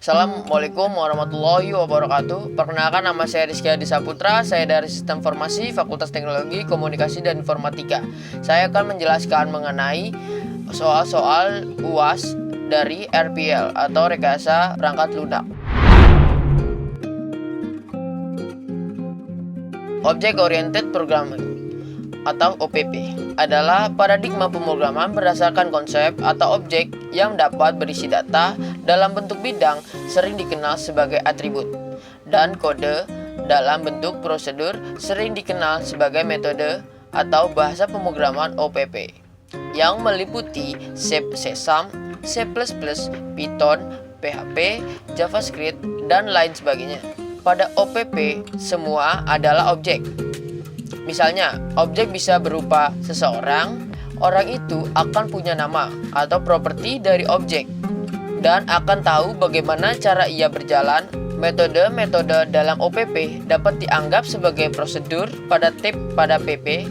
Assalamualaikum warahmatullahi wabarakatuh. Perkenalkan, nama saya Rizky Adi Saputra. Saya dari Sistem Informasi Fakultas Teknologi Komunikasi dan Informatika. Saya akan menjelaskan mengenai soal-soal UAS dari RPL atau Rekayasa Perangkat Lunak. Object Oriented Programming atau OPP adalah paradigma pemrograman berdasarkan konsep atau objek yang dapat berisi data dalam bentuk bidang, sering dikenal sebagai atribut, dan kode dalam bentuk prosedur, sering dikenal sebagai metode atau bahasa pemrograman OPP, yang meliputi C++, C++, Python, PHP, JavaScript, dan lain sebagainya. Pada OPP, semua adalah objek. Misalnya, objek bisa berupa seseorang. Orang itu akan punya nama atau properti dari objek dan akan tahu bagaimana cara ia berjalan. Metode-metode dalam OPP dapat dianggap sebagai prosedur pada PP,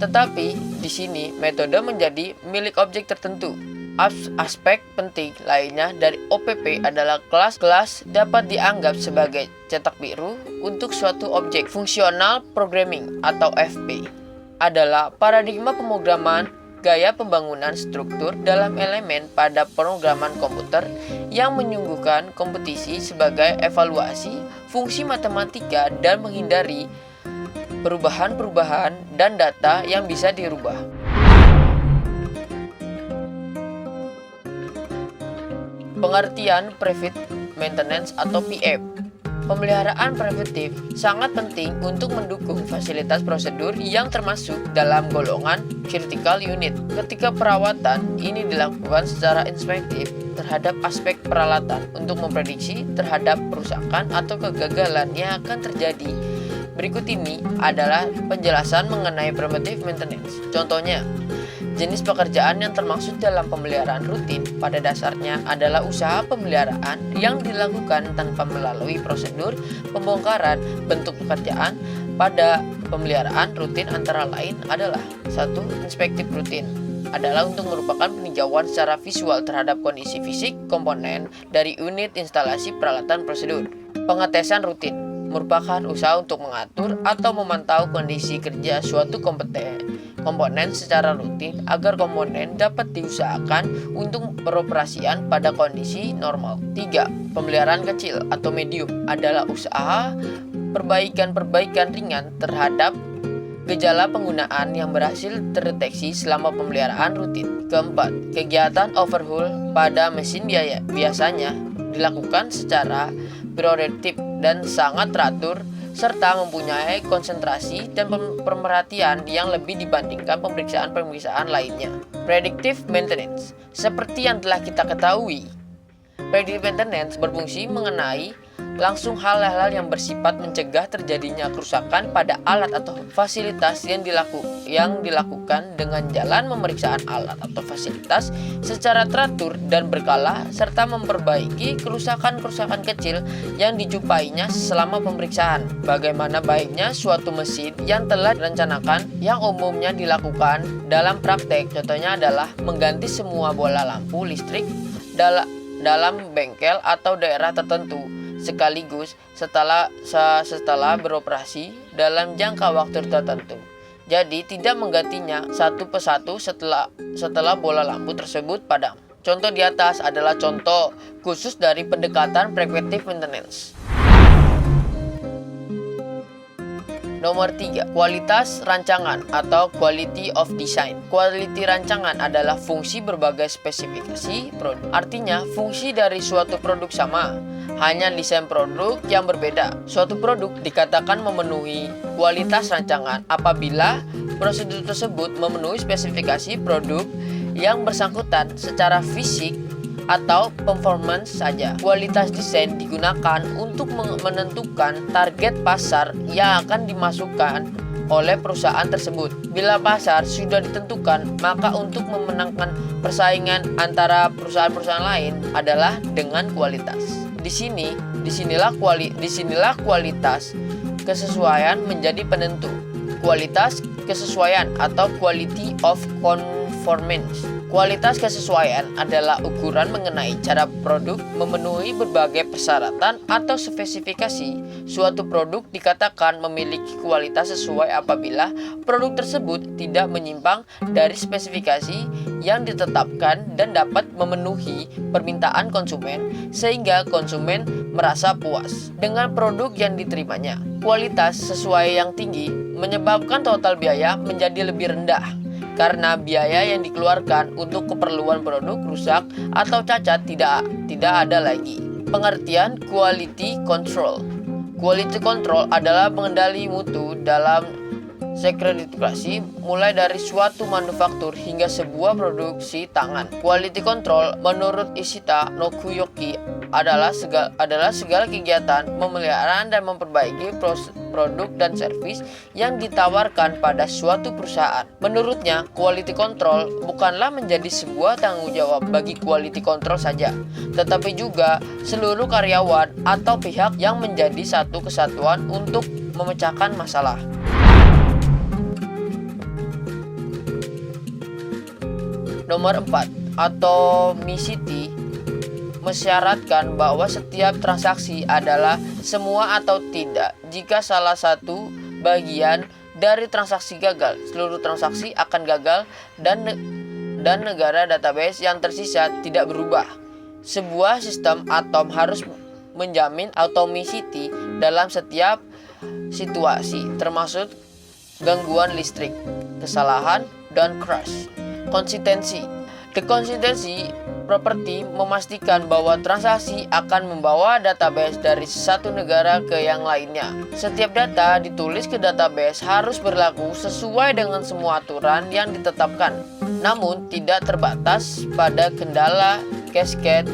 tetapi di sini metode menjadi milik objek tertentu. Aspek penting lainnya dari OPP adalah kelas-kelas dapat dianggap sebagai cetak biru untuk suatu objek. Functional Programming atau FP adalah paradigma pemrograman gaya pembangunan struktur dalam elemen pada pemrograman komputer yang menyuguhkan kompetisi sebagai evaluasi fungsi matematika dan menghindari perubahan-perubahan dan data yang bisa dirubah. Pengertian Preventive Maintenance atau PM. Pemeliharaan preventif sangat penting untuk mendukung fasilitas prosedur yang termasuk dalam golongan critical unit. Ketika perawatan ini dilakukan secara inspektif terhadap aspek peralatan untuk memprediksi terhadap kerusakan atau kegagalan yang akan terjadi. Berikut ini adalah penjelasan mengenai preventive maintenance. Contohnya, jenis pekerjaan yang termaksud dalam pemeliharaan rutin pada dasarnya adalah usaha pemeliharaan yang dilakukan tanpa melalui prosedur pembongkaran. Bentuk pekerjaan pada pemeliharaan rutin antara lain adalah 1. Inspektif rutin adalah untuk merupakan peninjauan secara visual terhadap kondisi fisik komponen dari unit instalasi peralatan prosedur. Pengetesan rutin merupakan usaha untuk mengatur atau memantau kondisi kerja suatu komponen secara rutin agar komponen dapat diusahakan untuk beroperasian pada kondisi normal. 3. Pemeliharaan kecil atau medium adalah usaha perbaikan-perbaikan ringan terhadap gejala penggunaan yang berhasil terdeteksi selama pemeliharaan rutin. 4. Kegiatan overhaul pada mesin biasanya dilakukan secara periodik dan sangat teratur serta mempunyai konsentrasi dan pemerhatian yang lebih dibandingkan pemeriksaan-pemeriksaan lainnya. Predictive maintenance. Seperti yang telah kita ketahui, predictive maintenance berfungsi mengenai langsung hal-hal yang bersifat mencegah terjadinya kerusakan pada alat atau fasilitas yang dilakukan dengan jalan pemeriksaan alat atau fasilitas secara teratur dan berkala serta memperbaiki kerusakan-kerusakan kecil yang dijumpainya selama pemeriksaan. Bagaimana baiknya suatu mesin yang telah direncanakan yang umumnya dilakukan dalam praktek. Contohnya adalah mengganti semua bola lampu listrik dalam bengkel atau daerah tertentu sekaligus setelah beroperasi dalam jangka waktu tertentu. Jadi tidak menggantinya satu persatu setelah bola lampu tersebut padam. Contoh di atas adalah contoh khusus dari pendekatan preventive maintenance. Nomor 3. Kualitas rancangan atau quality of design. Quality rancangan adalah fungsi berbagai spesifikasi produk. Artinya, fungsi dari suatu produk sama, hanya desain produk yang berbeda. Suatu produk dikatakan memenuhi kualitas rancangan apabila prosedur tersebut memenuhi spesifikasi produk yang bersangkutan secara fisik atau performance saja. Kualitas desain digunakan untuk menentukan target pasar yang akan dimasukkan oleh perusahaan tersebut. Bila pasar sudah ditentukan, maka untuk memenangkan persaingan antara perusahaan-perusahaan lain adalah dengan kualitas. Disinilah kualitas kesesuaian menjadi penentu. Kualitas kesesuaian atau quality of performance. Kualitas kesesuaian adalah ukuran mengenai cara produk memenuhi berbagai persyaratan atau spesifikasi. Suatu produk dikatakan memiliki kualitas sesuai apabila produk tersebut tidak menyimpang dari spesifikasi yang ditetapkan dan dapat memenuhi permintaan konsumen sehingga konsumen merasa puas dengan produk yang diterimanya. Kualitas sesuai yang tinggi menyebabkan total biaya menjadi lebih rendah karena biaya yang dikeluarkan untuk keperluan produk rusak atau cacat tidak ada lagi. Pengertian quality control. Quality control adalah pengendali mutu dalam sertifikasi mulai dari suatu manufaktur hingga sebuah produksi tangan. Quality control menurut Ishita Nokuyoki adalah segala kegiatan pemeliharaan dan memperbaiki produk dan servis yang ditawarkan pada suatu perusahaan. Menurutnya, quality control bukanlah menjadi sebuah tanggung jawab bagi quality control saja, tetapi juga seluruh karyawan atau pihak yang menjadi satu kesatuan untuk memecahkan masalah. Nomor 4, atomicity mensyaratkan bahwa setiap transaksi adalah semua atau tidak. Jika salah satu bagian dari transaksi gagal, seluruh transaksi akan gagal dan negara database yang tersisa tidak berubah. Sebuah sistem atom harus menjamin atomicity dalam setiap situasi, termasuk gangguan listrik, kesalahan, dan crash. Konsistensi. The consistency property memastikan bahwa transaksi akan membawa database dari satu negara ke yang lainnya. Setiap data ditulis ke database harus berlaku sesuai dengan semua aturan yang ditetapkan, namun tidak terbatas pada kendala, cascade,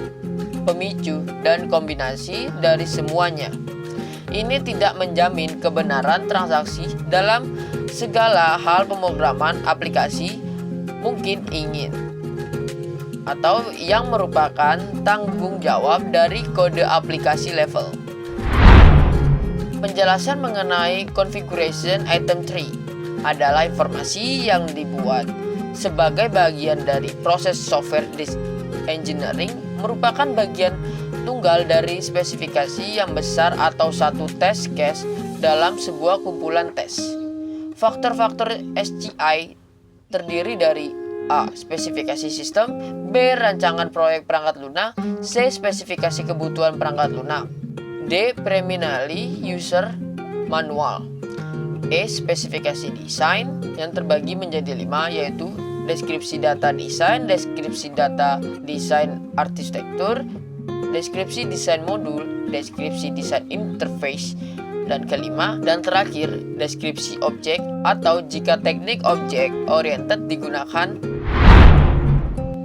pemicu, dan kombinasi dari semuanya. Ini tidak menjamin kebenaran transaksi dalam segala hal. Pemrograman aplikasi mungkin ingin atau yang merupakan tanggung jawab dari kode aplikasi level. Penjelasan mengenai configuration item tree adalah informasi yang dibuat sebagai bagian dari proses software engineering, merupakan bagian tunggal dari spesifikasi yang besar atau satu test case dalam sebuah kumpulan tes. Faktor-faktor SCI terdiri dari A. Spesifikasi sistem, B. Rancangan proyek perangkat lunak, C. Spesifikasi kebutuhan perangkat lunak, D. Preliminary user manual, E. Spesifikasi desain yang terbagi menjadi 5, yaitu deskripsi data desain, deskripsi data desain arsitektur, deskripsi desain modul, deskripsi desain interface, dan kelima dan terakhir deskripsi objek atau jika teknik objek oriented digunakan.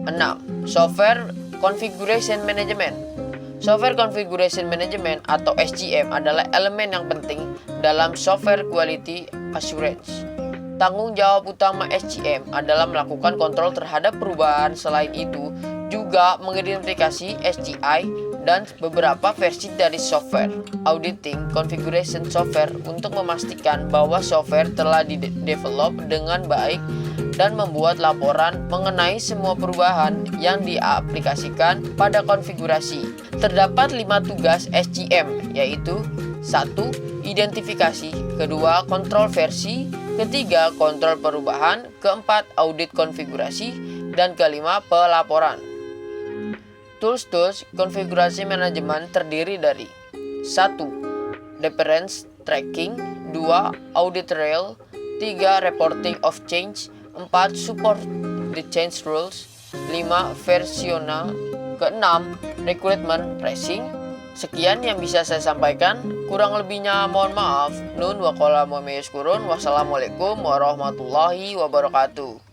6. Software Configuration Management. Software Configuration Management atau SCM adalah elemen yang penting dalam software quality assurance. Tanggung jawab utama SCM adalah melakukan kontrol terhadap perubahan. Selain itu, juga mengidentifikasi SCI dan beberapa versi dari software. Auditing configuration software untuk memastikan bahwa software telah di-develop dengan baik dan membuat laporan mengenai semua perubahan yang diaplikasikan pada konfigurasi. Terdapat 5 tugas SCM, yaitu 1. Identifikasi, 2. Kontrol versi, 3. Kontrol perubahan, 4. Audit konfigurasi, dan 5. Pelaporan. Tools konfigurasi manajemen terdiri dari 1. Dependency tracking, 2. Audit trail, 3. Reporting of change, 4. Support the change rules, 5. Versional, 6. Recruitment tracing. Sekian yang bisa saya sampaikan, kurang lebihnya mohon maaf. Nun wa qala ma yaskurun. Wassalamualaikum warahmatullahi wabarakatuh.